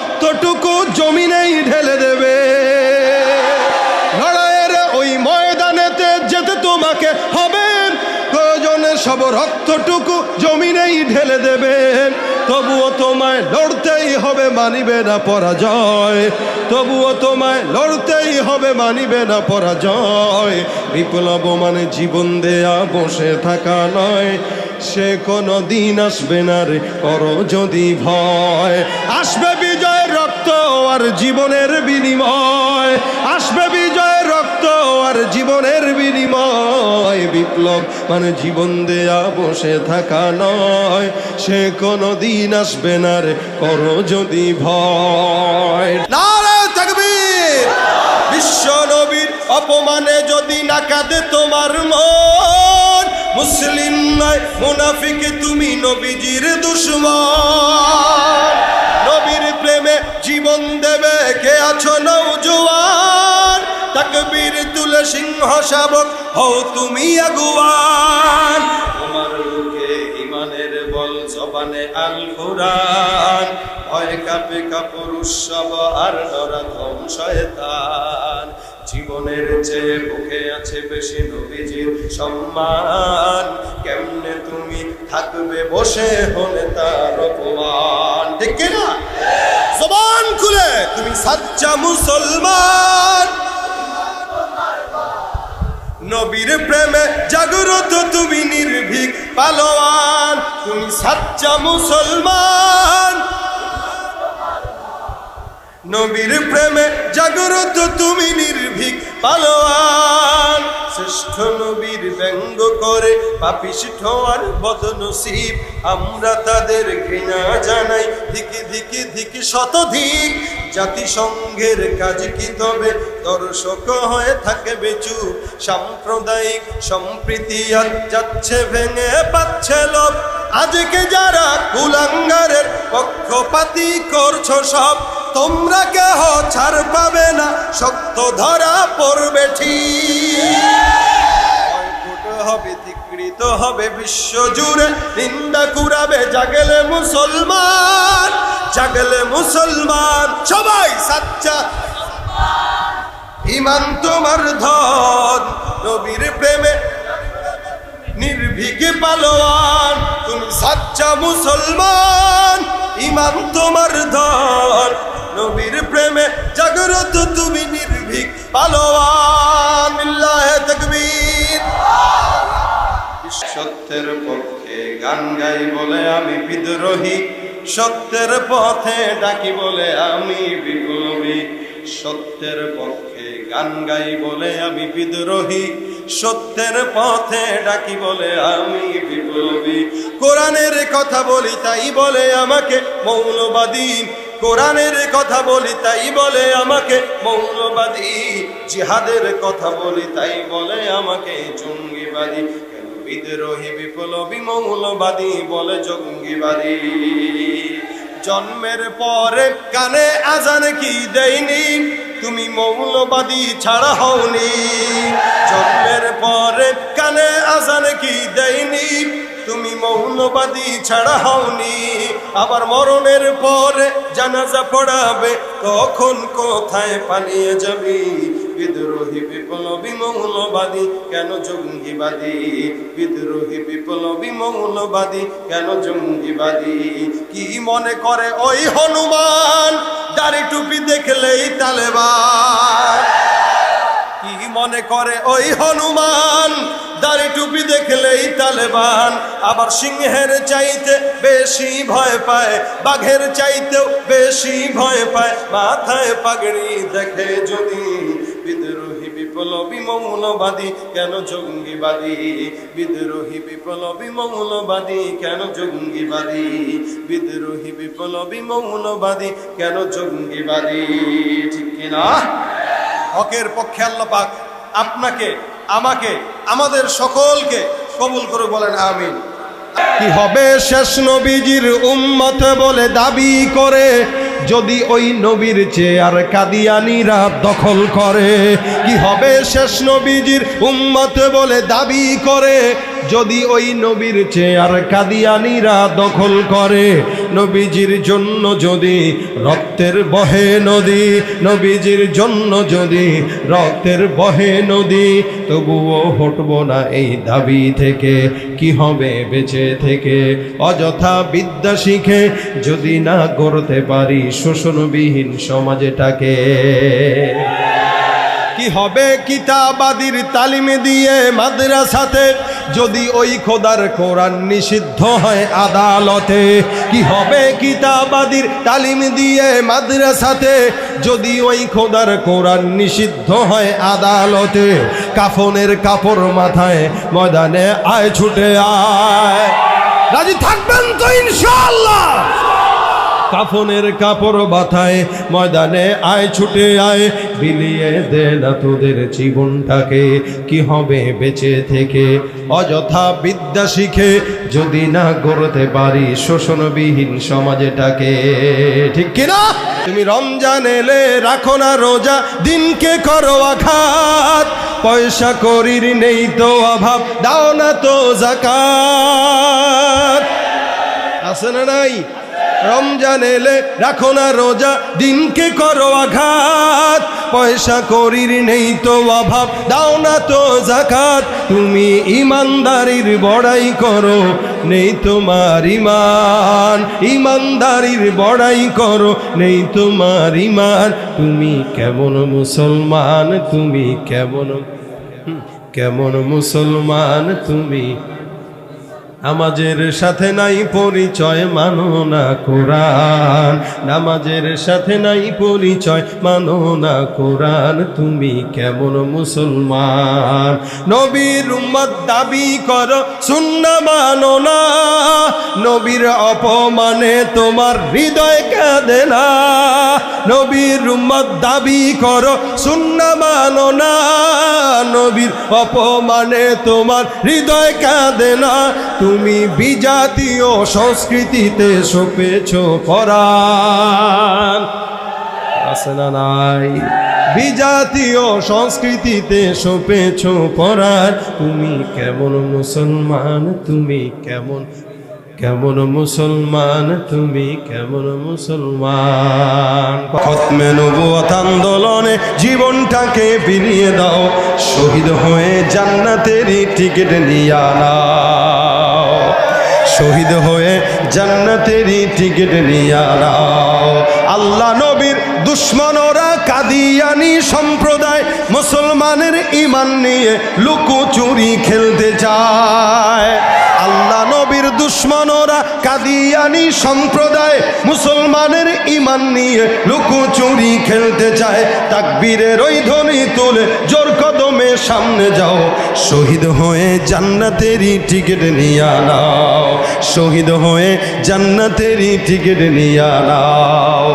রক্তটুকু জমিনেই ঢেলে দেবে। লড়াইয়ের ওই ময়দানেতে যেতে তোমাকে হবে, প্রয়োজনে সব রক্তটুকু জমিনেই ঢেলে দেবে। তবুও তোমায় লড়তেই হবে, মানিবে না পরাজয়। তবুও তোমায় লড়তেই হবে, মানিবে না পরাজয়। বিপ্লব মানে জীবন দেয়া বসে থাকা নয়, সে কোনো দিন আসবে না রে করো যদি ভয়। আসবে বিজয়ের রক্ত আর জীবনের বিনিময়, আসবে বিজয়ের রক্ত আর জীবনের বিনিময়। বিপ্লব মানে জীবন দেয়া বসে থাকা নয়, সে কোনো দিন আসবে না রে করো যদি ভয়। নারে তাকবীর! বিশ্ব নবীর অপমানে যদি না কাঁদে তোমার মন, মুসলিম নয় মুনাফিক তুমি নবীজির দুশমন। নবীর প্রেমে জীবন দেবে কে আছো নওজোয়ান, তাকবীর তুলে সিংহ শাবক হও তুমি আগুয়ান। তোমার বুকে ইমানের বল, জবানে আল কুরআন, ভয় কাঁপে কাপুর উৎসব আর নরাধম শয়তান। জীবনের চেয়ে বুকে আছে বেশি নবীজির সম্মান, কেমনে তুমি থাকবে বসে হলে তার অপমান। ঠিক কিনা? জবান খুলে তুমি সাচ্চা মুসলমান, নবীর প্রেমে জাগ্রত তুমি নির্ভীক পালোয়ান। তুমি সাচ্চা মুসলমান, নবীর প্রেমে জাগ্রত তুমি নির্ভীক পালোয়ান। শ্রেষ্ঠ নবীর ব্যঙ্গ করে পাপিষ্ঠ আর বদনসিব, আমরা তাদের ঘৃণা জানাই ধিকি ধিকি ধিকি শতধিক। জাতিসংঘের কাজ কি তবে দর্শক হয়ে থাকবে চুপ, সাম্প্রদায়িক সম্প্রীতি আর যাচ্ছে ভেঙে পাচ্ছে লোভ। আজকে যারা কুলাঙ্গারের পক্ষপাতী করছো সব, তোমরা কেহ ছাড় পাবে না, শক্ত ধরা পড়বে ঠিক। হবে ধিকৃত হবে বিশ্ব জুড়ে, নিন্দা কুড়াবে জাগলে মুসলমান, জাগলে মুসলমান। সবাই সাচ্চা ইমান তোমার ধন, নবীর প্রেমে নির্ভীক পালোয়ান। তুমি সাচ্চা মুসলমান, ইমান তোমার ধন, নবীর প্রেমে জাগ্রত তুমি নির্ভীক পালোয়ান। লিল্লাহে তাকবীর! সত্যের পক্ষে গান গাই বলে আমি বিদ্রোহী, সত্যের পথে ডাকি বলে আমি বিপ্লবী। সত্যের পক্ষে গান গাই বলে আমি বিদ্রোহী, সত্যের পথে ডাকি বলে আমি বিপ্লবী। কোরআনের কথা বলি তাই বলে আমাকে মৌলবাদী, কোরআনের কথা বলি তাই বলে আমাকে মৌলবাদী। জিহাদের কথা বলি তাই বলে আমাকে জঙ্গিবাদী। কেন বিদ্রোহী বিপ্লবী মৌলবাদী বলে জঙ্গিবাদী? জন্মের পরে কানে আজান কি দেয়নি, তুমি মৌলবাদী ছাড়া হওনি। জন্মের পরে কানে আজান কি দেয়নি, তুমি মৌলবাদী ছাড়া হওনি। আবার মরণের পরে জানাজা পড়াবে, তখন কোথায় পালিয়ে যাবি? বিদ্রোহী বিপ্লবী মৌলবাদী কেন জঙ্গিবাদী? বিদ্রোহী বিপ্লবী মৌলবাদী কেন জঙ্গিবাদী? কি মনে করে ওই হনুমান, দাড়ি টুপি দেখলেই তালেবান? কি মনে করে ওই হনুমান, দাড়ি টুপি দেখলেই তালেবান? আবার সিংহের চাইতে বেশি ভয় পায়, বাঘের চাইতেও বেশি ভয় পায় মাথায় পাগড়ি দেখে যদি। বিদ্রোহী বিপ্লবী মৌলবাদী কেন জঙ্গিবাদী? বিদ্রোহী বিপ্লবী মৌলবাদী কেন জঙ্গিবাদী? বিদ্রোহী বিপ্লবী মৌলবাদী কেন জঙ্গিবাদী? ঠিক কিনা? হকের পক্ষে আল্লাহ পাক আপনাকে, আমাকে, আমাদের সকলকে কবুল করে বলেন আমিন। কি হবে শেষ নবীজির উম্মত বলে দাবি করে, যদি ওই নবীর চেয়ার কাদিয়ানীরা দখল করে? কি হবে শেষ নবীজির উম্মত বলে দাবি করে, যদি ওই নবীর চেয়ার কাদিয়ানীরা দখল করে, নবীজির জন্য যদি রক্তের বহে নদী, নবীজির জন্য যদি রক্তের বহে নদী, তবুও হটবো না এই দাবি থেকে। কি হবে বেঁচে থেকে অযথা বিদ্যা শিখে যদি না গড়তে পারি শোষণবিহীন সমাজটাকে? কি হবে কিতাবাদির তালিম দিয়ে মাদ্রাসাতে যদি ওই খোদার কোরআন নিষিদ্ধ হয় আদালতে? কি হবে কিতাবাদির তালিম দিয়ে মাদ্রাসাতে যদি ওই খোদার কোরআন নিষিদ্ধ হয় আদালতে? কাফনের কাপড় মাথায় ময়দানে আয় ছুটে আয়, রাজি থাকবেন তো ইনশাআল্লাহ? কাফনের কাপড় মাথায় ময়দানে আয় ছুটে আয়, বিলিয়ে দে না তোদের জীবনটাকে। কি হবে বেঁচে থেকে অযথা বিদ্যা শিখে যদি না গড়তে পারি শোষণবিহীন সমাজটাকে? ঠিক কিনা? তুমি রমজান এলে রাখো না রোজা, দিনকে করো আঘাত, পয়সা করির নেই তো অভাব, দাও না তো যাকাত। আছে না নাই? রমজান এলে রাখো না রোজা, দিনকে করো আঘাত, পয়সা করির নেই তো অভাব, দাও না তো যাকাত। তুমি ইমানদারির বড়াই করো, নেই তোমার ইমান, ইমানদারির বড়াই করো, নেই তোমার ইমান। তুমি কেমন মুসলমান, তুমি কেমন কেমন মুসলমান তুমি? নামাজের সাথে নাই পরিচয়, মানো না কোরআন, নামাজের সাথে নাই পরিচয়, মানো না কোরআন। তুমি কেমন মুসলমান? নবীর উম্মত দাবি করো, সুন্নাহ মানো না, নবীর অপমানে তোমার হৃদয় কাঁদে না। নবীর উম্মত দাবি করো, সুন্নাহ মানো না, নবীর অপমানে তোমার হৃদয় কাঁদে না। তুমি বিজাতীয় সংস্কৃতিতে সপেছ পরাণ, আছে না নাই? বিজাতীয় সংস্কৃতিতে সপেছ পরাণ। তুমি কেমন মুসলমান, তুমি কেমন কেমন মুসলমান, তুমি কেমন মুসলমান? খতমে নবুয়ত আন্দোলনে জীবনটাকে বিলিয়ে দাও, শহীদ হয়ে জান্নাতেরই টিকিট নিয়ে নাও, শহীদ হয়ে জান্নাতেরই টিকিট নিয়ে নাও। আল্লাহ নবীর দুশ্মনরা কাদিয়ানি সম্প্রদায় মুসলমানের ঈমান নিয়ে লুকোচুরি খেলতে চায়। আল্লাহ নবীর দুশ্মনরা কাদিয়ানি সম্প্রদায় মুসলমানের ঈমান নিয়ে লুকোচুরি খেলতে চায়। তাকবীরের ওই ধ্বনি তুলে জোর কদমে সামনে যাও, শহীদ হয়ে জান্নাতেরই টিকিট নিয়ে নাও, শহীদ হয়ে জান্নাতেরই টিকিট নিয়ে নাও।